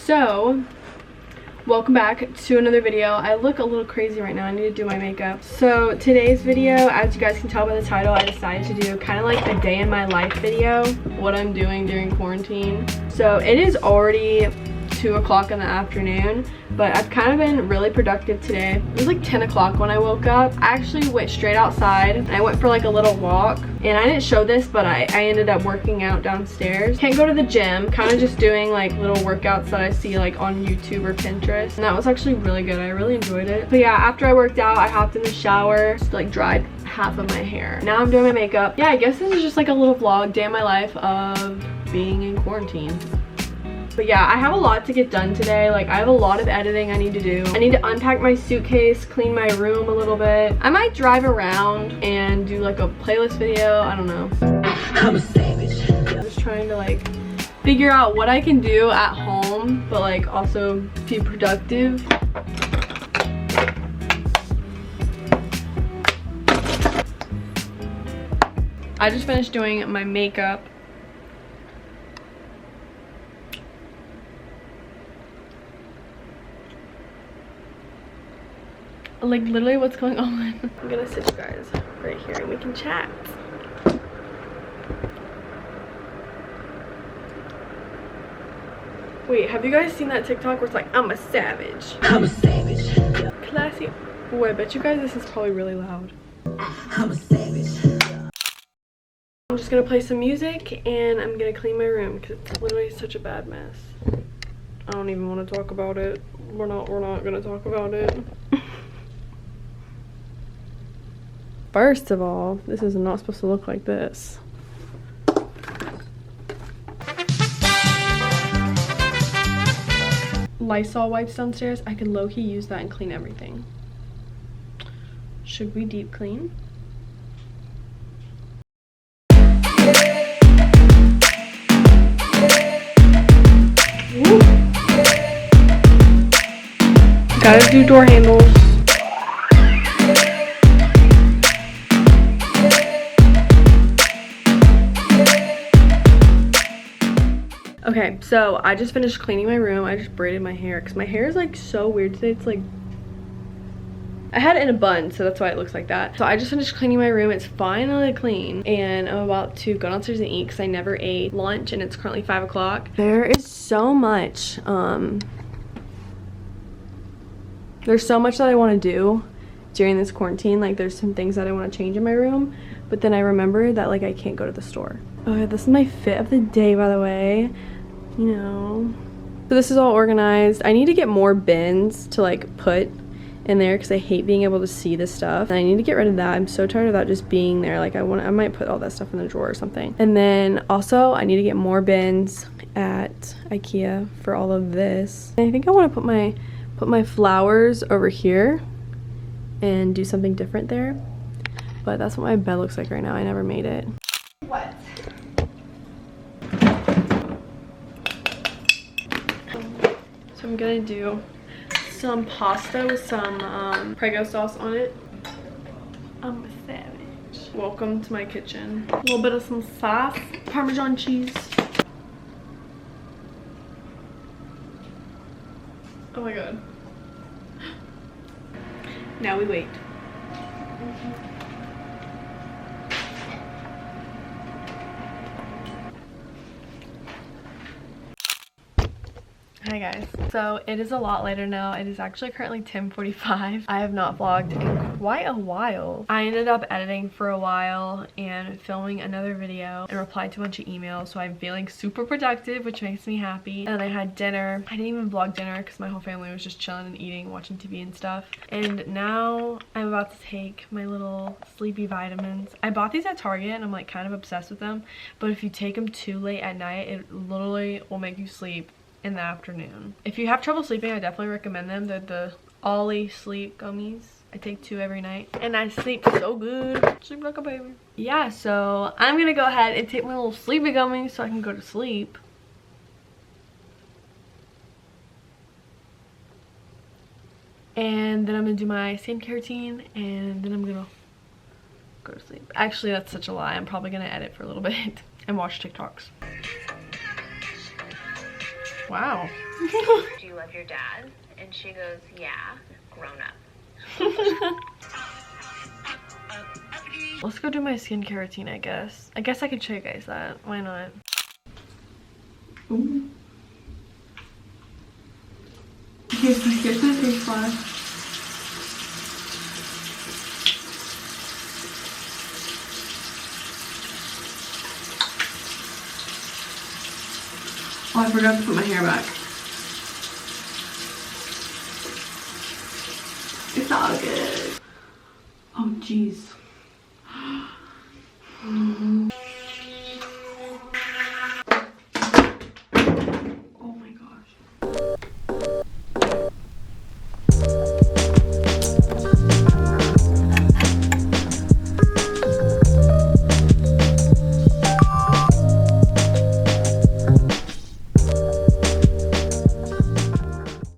So welcome back to another video. I look a little crazy right now. I need to do my makeup. So today's video, as you guys can tell by the title, I decided to do kind of like a day in my life video, what I'm doing during quarantine. So it is already 2 o'clock in the afternoon, but I've kind of been really productive today. It was like 10 o'clock when I woke up. I actually went straight outside and I went for like a little walk, and I didn't show this, but I ended up working out downstairs. Can't go to the gym, kind of just doing like little workouts that I see like on YouTube or Pinterest, and that was actually really good. I really enjoyed it. But yeah, after I worked out, I hopped in the shower, just like dried half of my hair. Now I'm doing my makeup. Yeah, I guess this is just like a little vlog, day in my life of being in quarantine. But yeah, I have a lot to get done today. Like, I have a lot of editing I need to do. I need to unpack my suitcase, clean my room a little bit. I might drive around and do like a playlist video. I don't know. I'm a savage. I'm just trying to like figure out what I can do at home, but like also be productive. I just finished doing my makeup. Like literally what's going on. I'm gonna sit you guys right here and we can chat. Wait, have you guys seen that TikTok where it's like, I'm a savage? I'm a savage. Classy. Oh, I bet you guys this is probably really loud. I'm a savage. I'm just gonna play some music and I'm gonna clean my room because it's literally such a bad mess. I don't even want to talk about it. We're not gonna talk about it. First of all, this is not supposed to look like this. Lysol wipes downstairs. I could low-key use that and clean everything. Should we deep clean? Woo. Gotta do door handles. Okay, so I just finished cleaning my room. I just braided my hair because my hair is like so weird today. It's like, I had it in a bun, so that's why it looks like that. So I just finished cleaning my room. It's finally clean, and I'm about to go downstairs and eat because I never ate lunch, and it's currently 5 o'clock. There is so much, there's so much that I want to do during this quarantine. Like, there's some things that I want to change in my room, but then I remember that like I can't go to the store. Okay, this is my fit of the day, by the way. You know, so this is all organized. I need to get more bins to like put in there because I hate being able to see this stuff, and I need to get rid of that. I'm so tired of that just being there. Like, I might put all that stuff in the drawer or something. And then also I need to get more bins at IKEA for all of this. And I think I want to put my flowers over here and do something different there, but that's what my bed looks like right now. I never made it. What? So I'm gonna do some pasta with some Prego sauce on it. I'm a savage. Welcome to my kitchen. A little bit of some sauce, Parmesan cheese. Oh my god. Now we wait. Hi guys, so it is a lot later now. It is actually currently 10:45. I have not vlogged in quite a while. I ended up editing for a while and filming another video and replied to a bunch of emails, so I'm feeling super productive, which makes me happy. And I had dinner. I didn't even vlog dinner because my whole family was just chilling and eating, watching TV and stuff. And now I'm about to take my little sleepy vitamins. I bought these at Target and I'm like kind of obsessed with them, but if you take them too late at night, it literally will make you sleep in the afternoon. If you have trouble sleeping, I definitely recommend them. They're the Ollie Sleep Gummies. I take 2 every night and I sleep so good. Sleep like a baby. Yeah, so I'm gonna go ahead and take my little sleepy gummies so I can go to sleep. And then I'm gonna do my skincare routine and then I'm gonna go to sleep. Actually, that's such a lie. I'm probably gonna edit for a little bit and watch TikToks. Wow. Do you love your dad? And she goes, yeah, grown up. Let's go do my skincare routine, I guess. I guess I could show you guys that. Why not? Ooh. Here's my face wash. Oh, I forgot to put my hair back. It's all good. Oh, jeez.